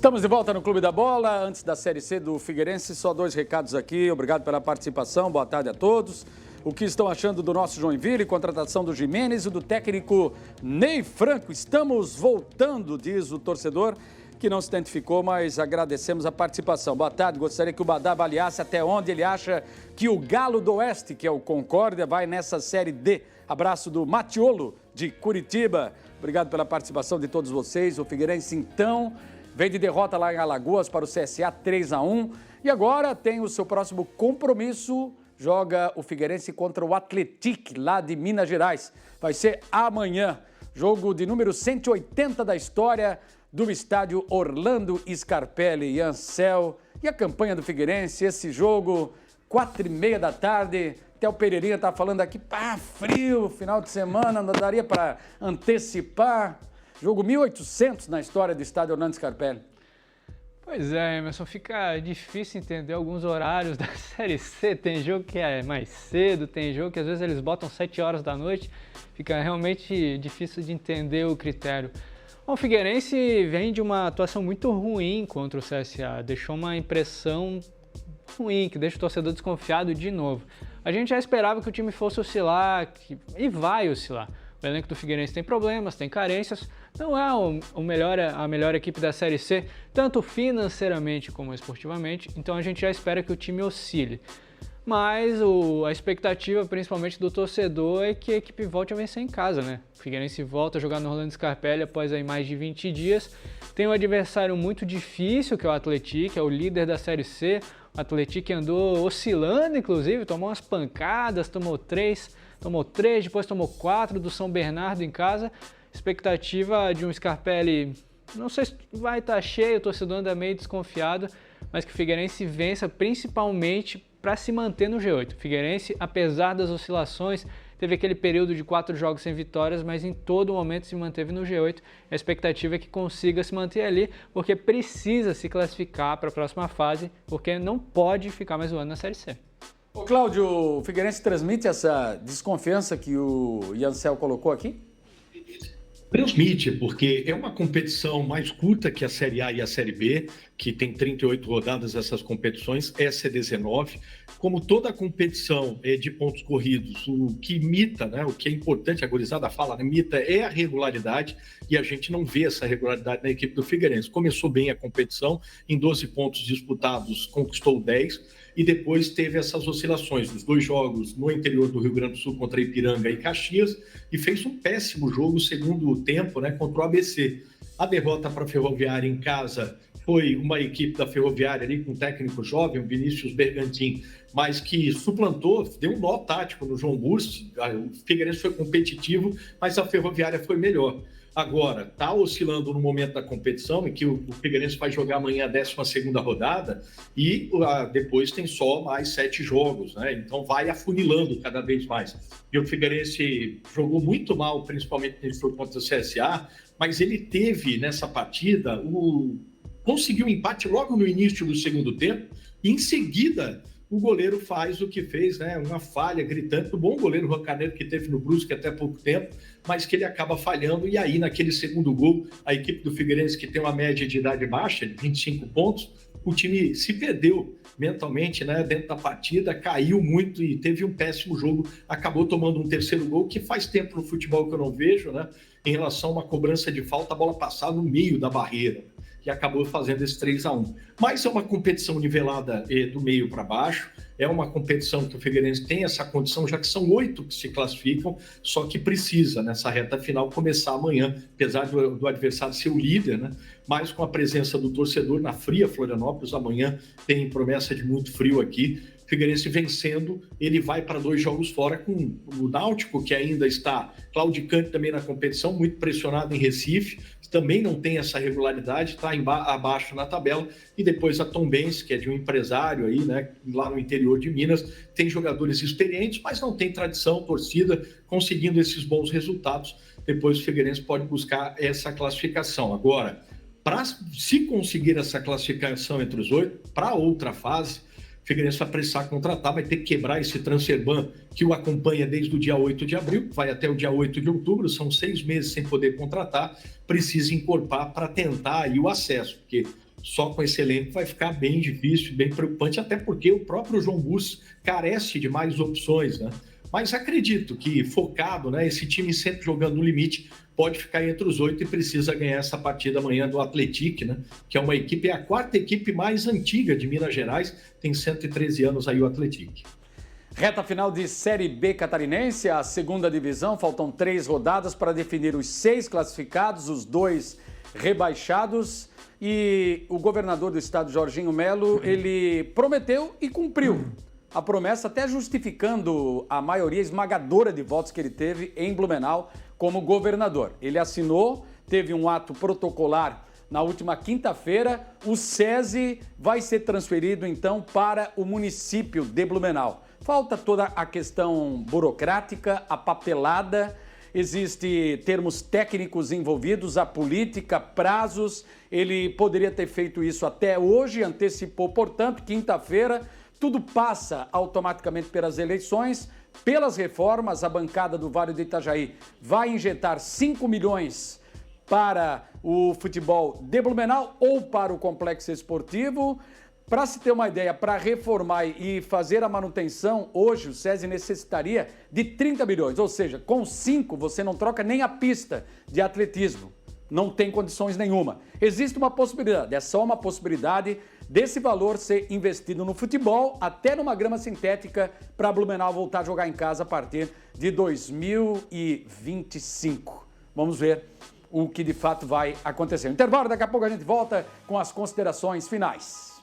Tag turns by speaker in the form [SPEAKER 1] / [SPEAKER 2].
[SPEAKER 1] Estamos de volta no Clube da Bola, antes da Série C do Figueirense, só 2 recados aqui, obrigado pela participação, boa tarde a todos. O que estão achando do nosso Joinville, contratação do Gimenez e do técnico Ney Franco? Estamos voltando, diz o torcedor, que não se identificou, mas agradecemos a participação. Boa tarde, gostaria que o Badá avaliasse até onde ele acha que o Galo do Oeste, que é o Concórdia, vai nessa Série D. Abraço do Matiolo, de Curitiba. Obrigado pela participação de todos vocês. O Figueirense, então, vem de derrota lá em Alagoas para o CSA 3-1. E agora tem o seu próximo compromisso. Joga o Figueirense contra o Atlético, lá de Minas Gerais. Vai ser amanhã. Jogo de número 180 da história do estádio Orlando Scarpelli e Ansel. E a campanha do Figueirense, esse jogo, 4h30 da tarde. Até o Pereirinha tá falando aqui, frio, final de semana, não daria para antecipar. Jogo 1800 na história do estádio Orlando Scarpelli.
[SPEAKER 2] Pois é, Emerson, fica difícil entender alguns horários da Série C. Tem jogo que é mais cedo, tem jogo que às vezes eles botam 7 horas da noite. Fica realmente difícil de entender o critério. O Figueirense vem de uma atuação muito ruim contra o CSA. Deixou uma impressão ruim, que deixa o torcedor desconfiado de novo. A gente já esperava que o time fosse oscilar, e vai oscilar. O elenco do Figueirense tem problemas, tem carências, não é a melhor equipe da Série C, tanto financeiramente como esportivamente, então a gente já espera que o time oscile. Mas a expectativa, principalmente do torcedor, é que a equipe volte a vencer em casa, né? O Figueirense volta a jogar no Orlando Scarpelli após aí mais de 20 dias. Tem um adversário muito difícil, que é o Atlético, é o líder da Série C. O Atlético andou oscilando, inclusive, tomou umas pancadas, tomou 3, depois tomou 4 do São Bernardo em casa. Expectativa de um Scarpelli, não sei se vai estar cheio, o torcedor anda meio desconfiado, mas que o Figueirense vença principalmente para se manter no G8. O Figueirense, apesar das oscilações, teve aquele período de 4 jogos sem vitórias, mas em todo momento se manteve no G8. A expectativa é que consiga se manter ali, porque precisa se classificar para a próxima fase, porque não pode ficar mais um ano na Série C.
[SPEAKER 1] Ô Cláudio, o Figueirense transmite essa desconfiança que o Iancel colocou aqui?
[SPEAKER 3] Transmite, porque é uma competição mais curta que a Série A e a Série B, que tem 38 rodadas essas competições, essa é 19. Como toda competição é de pontos corridos, o que imita, né, o que é importante, a gurizada fala, né, imita é a regularidade, e a gente não vê essa regularidade na equipe do Figueirense. Começou bem a competição, em 12 pontos disputados, conquistou 10, e depois teve essas oscilações, os 2 jogos no interior do Rio Grande do Sul contra Ipiranga e Caxias, e fez um péssimo jogo segundo tempo, né, contra o ABC. A derrota para a Ferroviária em casa foi uma equipe da Ferroviária ali com um técnico jovem, o Vinícius Bergantin, mas que suplantou, deu um nó tático no João Bursi. O Figueirense foi competitivo, mas a Ferroviária foi melhor. Agora, está oscilando no momento da competição, em que o Figueirense vai jogar amanhã a 12ª rodada e depois tem só mais 7 jogos, né? Então vai afunilando cada vez mais. E o Figueirense jogou muito mal, principalmente nesse jogo contra o CSA, mas ele teve nessa partida, conseguiu um empate logo no início do segundo tempo, e em seguida o goleiro faz o que fez, né? Uma falha gritante do bom goleiro Juan Carneiro, que teve no Brusque até pouco tempo, mas que ele acaba falhando, e aí naquele segundo gol, a equipe do Figueirense, que tem uma média de idade baixa, de 25 pontos, o time se perdeu mentalmente, né, dentro da partida, caiu muito e teve um péssimo jogo, acabou tomando um terceiro gol, que faz tempo no futebol que eu não vejo, né, em relação a uma cobrança de falta, a bola passar no meio da barreira, que acabou fazendo esse 3-1. Mas é uma competição nivelada do meio para baixo, é uma competição que o Figueirense tem essa condição, já que são 8 que se classificam, só que precisa, nessa reta final, começar amanhã, apesar do adversário ser o líder, né? Mas com a presença do torcedor na fria Florianópolis, amanhã tem promessa de muito frio aqui. Figueirense vencendo, ele vai para 2 jogos fora com o Náutico, que ainda está claudicante também na competição, muito pressionado em Recife, que também não tem essa regularidade, está abaixo na tabela, e depois a Tombense, que é de um empresário aí, né, lá no interior de Minas, tem jogadores experientes, mas não tem tradição, torcida, conseguindo esses bons resultados. Depois o Figueirense pode buscar essa classificação. Agora, para se conseguir essa classificação entre os 8, para outra fase, o Figueirense vai precisar contratar, vai ter que quebrar esse transfer ban que o acompanha desde o dia 8 de abril, vai até o dia 8 de outubro, são 6 meses sem poder contratar, precisa encorpar para tentar aí o acesso, porque só com esse elenco vai ficar bem difícil, bem preocupante, até porque o próprio João Bus carece de mais opções, né? Mas acredito que, focado, né, esse time sempre jogando no limite, pode ficar entre os 8 e precisa ganhar essa partida amanhã do Atlético, né? Que é uma equipe, é a quarta equipe mais antiga de Minas Gerais, tem 113 anos aí o Atlético.
[SPEAKER 1] Reta final de Série B catarinense, a segunda divisão, faltam 3 rodadas para definir os 6 classificados, os 2 rebaixados. E o governador do estado, Jorginho Melo, ele prometeu e cumpriu a promessa, até justificando a maioria esmagadora de votos que ele teve em Blumenau como governador. Ele assinou, teve um ato protocolar na última quinta-feira. O SESI vai ser transferido, então, para o município de Blumenau. Falta toda a questão burocrática, a papelada, existem termos técnicos envolvidos, a política, prazos. Ele poderia ter feito isso até hoje, antecipou, portanto, quinta-feira. Tudo passa automaticamente pelas eleições, pelas reformas. A bancada do Vale do Itajaí vai injetar 5 milhões para o futebol de Blumenau ou para o complexo esportivo. Para se ter uma ideia, para reformar e fazer a manutenção, hoje o SESI necessitaria de 30 milhões, ou seja, com 5 você não troca nem a pista de atletismo, não tem condições nenhuma. Existe uma possibilidade, é só uma possibilidade desse valor ser investido no futebol, até numa grama sintética, para Blumenau voltar a jogar em casa a partir de 2025. Vamos ver o que de fato vai acontecer. Intervalo, daqui a pouco a gente volta com as considerações finais.